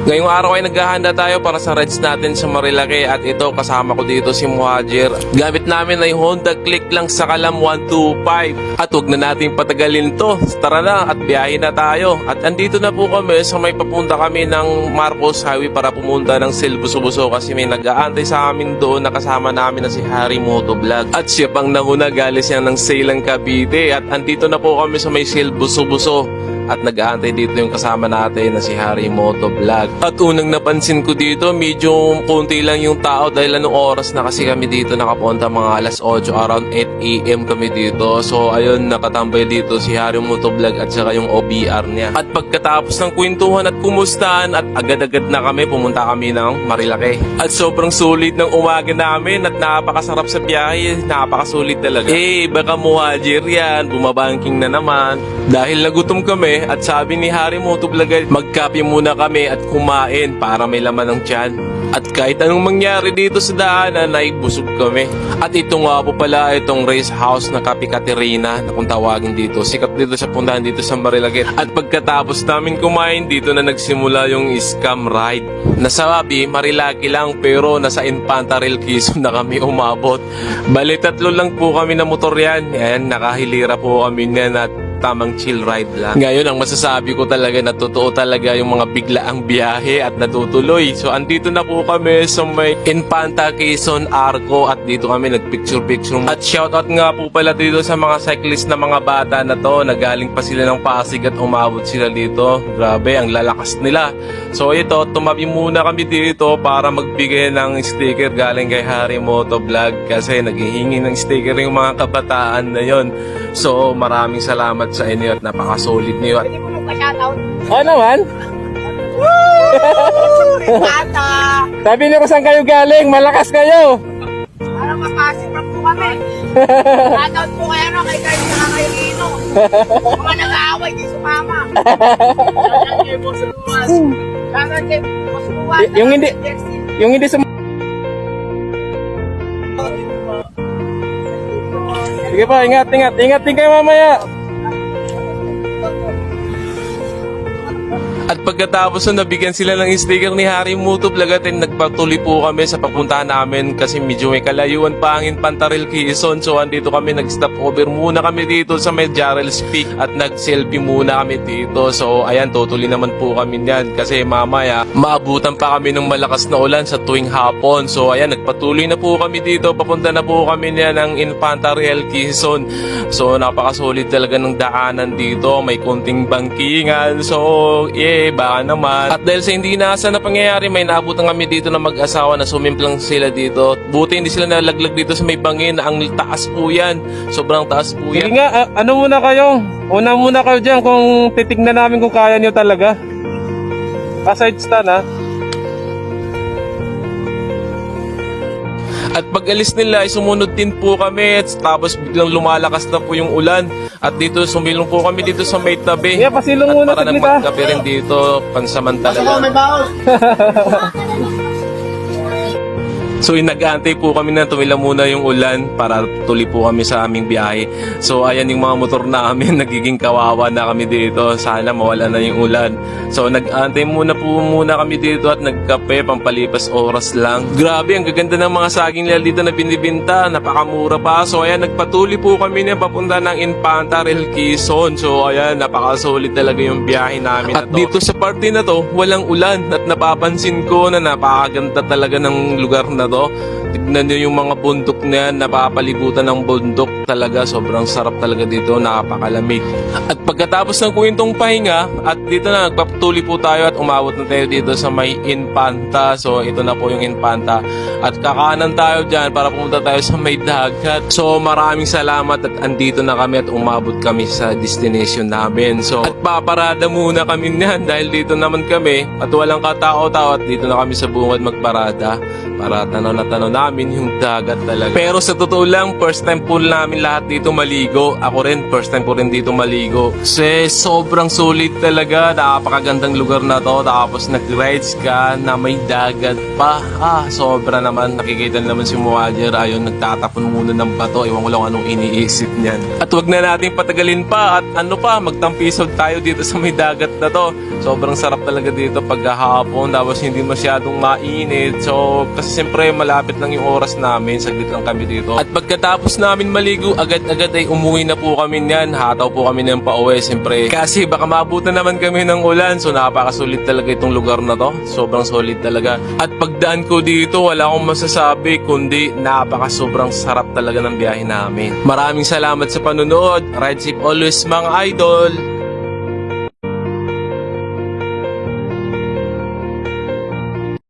Ngayong araw ay naghahanda tayo para sa rides natin sa Marilake at ito kasama ko dito si Muhajir. Gamit namin ay Honda Click lang sa Kalam 125 at huwag na natin patagalin to. Tara na at biyahe na tayo. At andito na po kami sa may papunta kami ng Marcos Highway para pumunta ng Silbuso-Buso kasi may nag-aantay sa amin doon na kasama namin na si Harry Motovlog. At siya pang nanguna galing siya ng Sailang Cavite at andito na po kami sa may Silbuso-Buso. At nag-aantay dito yung kasama natin na si Harry Motovlog. At unang napansin ko dito, medyo konti lang yung tao dahil anong oras na kasi kami dito nakapunta, mga alas 8, around 8 AM kami dito. So ayun, nakatambay dito si Harry Motovlog at saka yung OBR niya. At pagkatapos ng kwentuhan at kumustahan at agad-agad na kami, pumunta kami ng Marilake. At sobrang sulit ng umaga namin at napakasarap sa biyahe, napakasulit talaga. Baka Muhajir yan, bumabangking na naman. Dahil nagutom kami, at sabi ni Harry Motovlog, magkape muna kami at kumain para may laman ng tiyan. At kahit anong mangyari dito sa daanan ay busog kami. At ito nga po pala itong race house na Kape Caterina na kung tawagin dito. Sikat dito sa puntahan dito sa Marilake. At pagkatapos namin kumain dito na nagsimula yung scam ride. Nasabi Marilake lang pero nasa Infanta Rail Quezon na kami umabot. Bali 3 lang po kami na motor yan. Ayan, nakahilira po kami niyan at tamang chill ride lang. Ngayon ang masasabi ko talaga na totoo talaga yung mga biglaang biyahe at natutuloy. So andito na po kami sa may Infanta Quezon Arco at dito kami nagpicture-picture. At shoutout nga po pala dito sa mga cyclist na mga bata na to. Nagaling pa sila ng Pasig at umabot sila dito. Grabe, ang lalakas nila. So ito, tumabi muna kami dito para magbigay ng sticker galing kay Harry Motovlog kasi naghihingi ng sticker yung mga kabataan na yon. So maraming salamat sa inyo at napaka-solid niyo. Pwede mo magpa-shoutout? Oo naman. Bata! Sabi niyo kung saan kayo galing, malakas kayo. Parang mapasok na po kami. Shoutout po kayo no, kay Carl na kay Lino. Mga nag-aaway din sa mama. Shoutout kay Boss Luwas. Shoutout kay Boss Luwas. Yung hindi sa... Sige pa, ingat din kayo mamaya. At pagkatapos na nabigyan sila ng sticker ni Harry Motovlog at nagpatuloy po kami sa papuntahan namin kasi medyo may kalayuan pa ang Infanta Rail Quezon. So andito kami, nag-stop over muna kami dito sa may Jarrell's Peak at nag-selfie muna kami dito. So ayan, tutuloy naman po kami niyan kasi mamaya maabutan pa kami ng malakas na ulan sa tuwing hapon. So ayan, nagpatuloy na po kami dito, papunta na po kami niyan ng Infanta Rail Quezon. So napakasulit talaga ng daanan dito, may konting bangkingan. So baka naman. At dahil sa hindi inaasa na pangyayari, may naabutan kami dito na mag-asawa na sumimplang sila dito. Buti hindi sila nalaglag dito sa may bangin. Ang taas po yan. Sobrang taas po yan. Sige nga, ano muna kayo? Una muna kayo dyan kung titignan namin kung kaya nyo talaga. Side stand ha. At pag alis nila ay sumunod din po kami at tapos biglang lumalakas na po yung ulan. At dito sumilong po kami dito sa may tabi. Yeah, pasilong at muna para nang saglit, ha? magkape rin dito pansamantala. May baon! So nag-aantay po kami na tumila muna yung ulan para tuloy po kami sa aming biyahe. So ayan yung mga motor namin, nagiging kawawa na kami dito. Sana mawala na yung ulan. So nag-aantay muna kami dito at nagkape, pampalipas oras lang. Grabe, ang gaganda ng mga saging nila dito na binibinta. Napakamura pa. So ayan, nagpatuloy po kami na papunta ng Infanta Rail Quezon. So ayan, napakasolid talaga yung biyahe namin na to. At dito sa parte na to, walang ulan. At napapansin ko na napakaganda talaga ng lugar na to. Tignan nyo yung mga bundok na yan, napapaligutan ng bundok talaga, sobrang sarap talaga dito, napakalamig. At pagkatapos ng kwentong pahinga, at dito na nagpapatuloy po tayo at umabot na tayo dito sa may Infanta. So ito na po yung Infanta at kakanan tayo dyan para pumunta tayo sa may dagat. So maraming salamat at andito na kami at umabot kami sa destination namin. So at paparada muna kami niyan dahil dito naman kami at walang katao-tao at dito na kami sa bungad magparada para tanaw na namin yung dagat talaga. Pero sa totoo lang, first time po namin lahat dito maligo. Ako rin, first time po rin dito maligo. Kasi sobrang sulit talaga. Napakagandang lugar na to. Tapos nag-rides ka na may dagat pa. Sobra naman. Nakikita naman si Muajer. Ayun, nagtatapon muna ng bato. Ewan ko lang anong iniisip niyan. At wag na natin patagalin pa. At magtampisod tayo dito sa may dagat na to. Sobrang sarap talaga dito paghahapon. Tapos hindi masyadong mainit. So, kasi siyempre malapit lang yung oras namin. Saglit lang kami dito. At pagkatapos namin maligo, agad-agad ay umuwi na po kami niyan. Hataw po kami ng pauwi, siyempre. Kasi baka maabutan naman kami ng ulan. So, napakasulit talaga itong lugar na to. Sobrang solid talaga. At pagdaan ko dito, wala akong masasabi kundi sobrang sarap talaga ng biyahe namin. Maraming salamat sa panonood. Ride safe always mga idol.